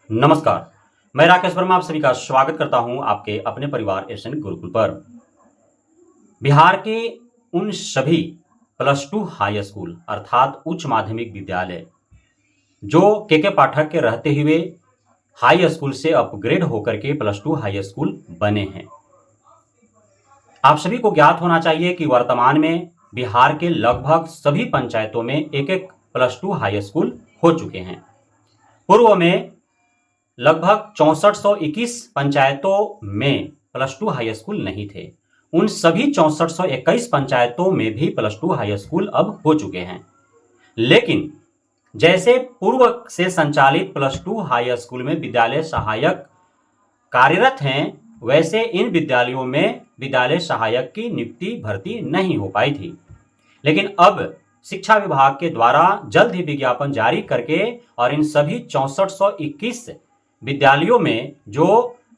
नमस्कार। मैं राकेश वर्मा आप सभी का स्वागत करता हूं आपके अपने परिवार एसएन गुरुकुल पर। बिहार के उन सभी प्लस टू हाई स्कूल अर्थात उच्च माध्यमिक विद्यालय जो के पाठक के रहते हुए हाई स्कूल से अपग्रेड होकर के प्लस टू हाई स्कूल बने हैं। आप सभी को ज्ञात होना चाहिए कि वर्तमान में बिहार के लगभग सभी पंचायतों में एक एक प्लस टू हाई स्कूल हो चुके हैं। पूर्व में लगभग 6421 पंचायतों में प्लस टू हाई स्कूल नहीं थे। उन सभी 6421 पंचायतों में भी प्लस टू हाई स्कूल अब हो चुके हैं। लेकिन जैसे पूर्व से संचालित प्लस टू हाई स्कूल में विद्यालय सहायक कार्यरत हैं, वैसे इन विद्यालयों में विद्यालय सहायक की नियुक्ति भर्ती नहीं हो पाई थी। लेकिन अब शिक्षा विभाग के द्वारा जल्द ही विज्ञापन जारी करके और इन सभी 6421 विद्यालयों में जो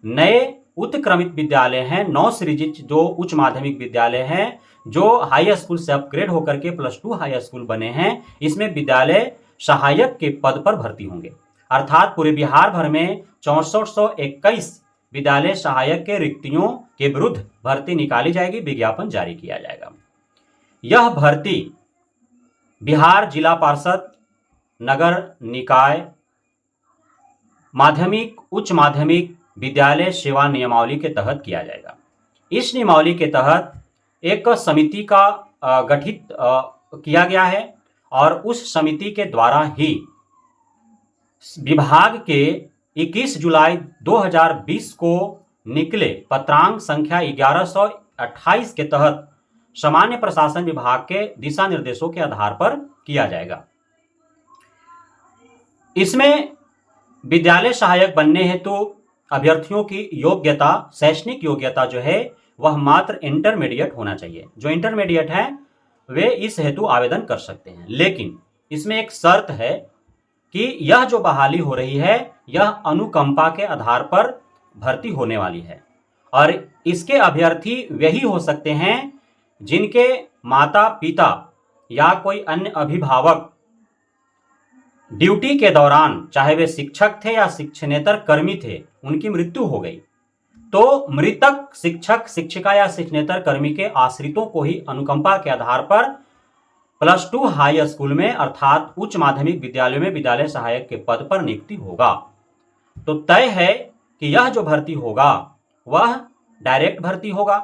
नए उत्क्रमित विद्यालय हैं, 9 सृजित जो उच्च माध्यमिक विद्यालय हैं, जो हाई स्कूल से अपग्रेड होकर के प्लस टू हाई स्कूल बने हैं, इसमें विद्यालय सहायक के पद पर भर्ती होंगे। अर्थात पूरे बिहार भर में 6421 विद्यालय सहायक के रिक्तियों के विरुद्ध भर्ती निकाली जाएगी, विज्ञापन जारी किया जाएगा। यह भर्ती बिहार जिला पार्षद, नगर निकाय, माध्यमिक उच्च माध्यमिक विद्यालय सेवा नियमावली के तहत किया जाएगा। इस नियमावली के तहत एक समिति का गठित किया गया है और उस समिति के द्वारा ही विभाग के 21 जुलाई 2020 को निकले पत्रांक संख्या 1128 के तहत सामान्य प्रशासन विभाग के दिशा निर्देशों के आधार पर किया जाएगा। इसमें विद्यालय सहायक बनने हेतु अभ्यर्थियों की योग्यता, शैक्षणिक योग्यता जो है वह मात्र इंटरमीडिएट होना चाहिए। जो इंटरमीडिएट हैं वे इस हेतु आवेदन कर सकते हैं। लेकिन इसमें एक शर्त है कि यह जो बहाली हो रही है यह अनुकंपा के आधार पर भर्ती होने वाली है और इसके अभ्यर्थी वही हो सकते हैं जिनके माता पिता या कोई अन्य अभिभावक ड्यूटी के दौरान, चाहे वे शिक्षक थे या शिक्षणेतर कर्मी थे, उनकी मृत्यु हो गई तो मृतक शिक्षक, शिक्षिका या शिक्षणेतर कर्मी के आश्रितों को ही अनुकंपा के आधार पर प्लस टू हाई स्कूल में अर्थात उच्च माध्यमिक विद्यालयों में विद्यालय सहायक के पद पर नियुक्ति होगा। तो तय है कि यह जो भर्ती होगा वह डायरेक्ट भर्ती होगा।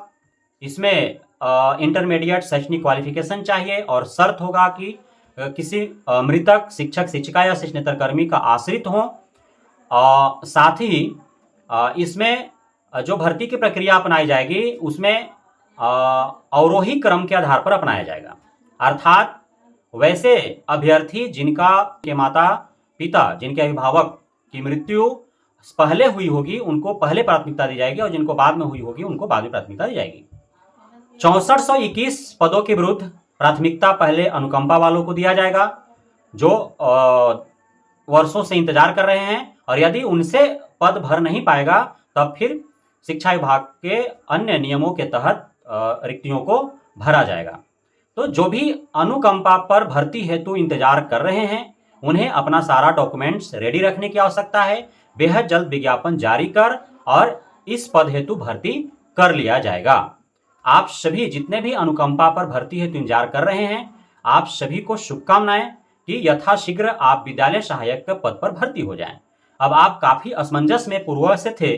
इसमें इंटरमीडिएट शैक्षणिक क्वालिफिकेशन चाहिए और शर्त होगा कि किसी मृतक शिक्षक, शिक्षिका या शिक्षणेतर कर्मी का आश्रित हो। साथ ही इसमें जो भर्ती की प्रक्रिया अपनाई जाएगी उसमें अवरोही क्रम के आधार पर अपनाया जाएगा। अर्थात वैसे अभ्यर्थी जिनका के माता पिता, जिनके अभिभावक की मृत्यु पहले हुई होगी उनको पहले प्राथमिकता दी जाएगी और जिनको बाद में हुई होगी उनको बाद में प्राथमिकता दी जाएगी। 6421 पदों के विरुद्ध प्राथमिकता पहले अनुकंपा वालों को दिया जाएगा जो वर्षों से इंतजार कर रहे हैं और यदि उनसे पद भर नहीं पाएगा तब फिर शिक्षा विभाग के अन्य नियमों के तहत रिक्तियों को भरा जाएगा। तो जो भी अनुकंपा पर भर्ती हेतु इंतजार कर रहे हैं उन्हें अपना सारा डॉक्यूमेंट्स रेडी रखने की आवश्यकता है। बेहद जल्द विज्ञापन जारी कर और इस पद हेतु भर्ती कर लिया जाएगा। आप सभी जितने भी अनुकंपा पर भर्ती हेतु इंतजार कर रहे हैं, आप सभी को शुभकामनाएं कि यथाशीघ्र आप विद्यालय सहायक के पद पर भर्ती हो जाएं। अब आप काफी असमंजस में पूर्व से थे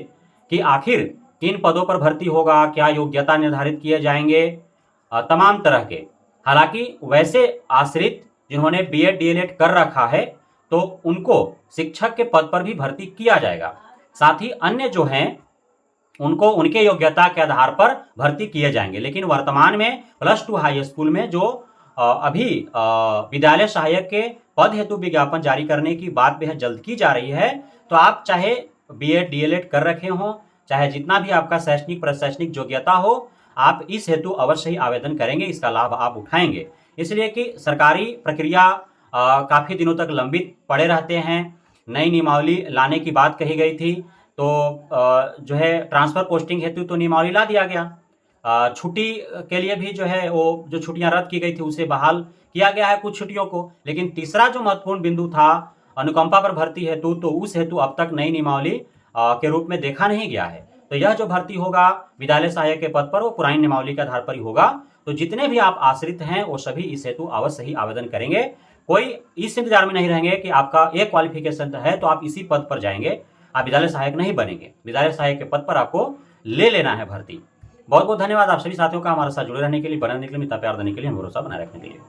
कि आखिर किन पदों पर भर्ती होगा, क्या योग्यता निर्धारित किए जाएंगे, तमाम तरह के। हालांकि वैसे आश्रित जिन्होंने बीएड डीएलएड कर रखा है तो उनको शिक्षक के पद पर भी भर्ती किया जाएगा। साथ ही अन्य जो हैं उनको उनके योग्यता के आधार पर भर्ती किए जाएंगे। लेकिन वर्तमान में प्लस टू हाई स्कूल में जो अभी विद्यालय सहायक के पद हेतु विज्ञापन जारी करने की बात बेहद जल्द की जा रही है। तो आप चाहे बीएड डीएलएड कर रखे हों, चाहे जितना भी आपका शैक्षणिक प्रशैक्षणिक योग्यता हो, आप इस हेतु अवश्य ही आवेदन करेंगे, इसका लाभ आप उठाएंगे। इसलिए कि सरकारी प्रक्रिया काफ़ी दिनों तक लंबित पड़े रहते हैं। नई नियमावली लाने की बात कही गई थी तो जो है ट्रांसफ़र पोस्टिंग हेतु तो नियमावली ला दिया गया। छुट्टी के लिए भी जो है वो जो छुट्टियां रद्द की गई थी उसे बहाल किया गया है कुछ छुट्टियों को। लेकिन तीसरा जो महत्वपूर्ण बिंदु था अनुकंपा पर भर्ती हेतु तो उस हेतु अब तक नई नियमावली के रूप में देखा नहीं गया है। तो यह जो भर्ती होगा विद्यालय सहायक के पद पर वो पुरानी नियमावली के आधार पर ही होगा। तो जितने भी आप आश्रित हैं वो सभी इस हेतु अवश्य ही आवेदन करेंगे। कोई इस इंतजार में नहीं रहेंगे कि आपका एक क्वालिफिकेशन है तो आप इसी पद पर जाएंगे, आप विद्यालय सहायक नहीं बनेंगे। विद्यालय सहायक के पद पर आपको ले लेना है भर्ती। बहुत बहुत धन्यवाद आप सभी साथियों का हमारे साथ जुड़े रहने के लिए, बने रहने के लिए, मित्र प्यार देने के लिए, भरोसा बनाए रखने के लिए।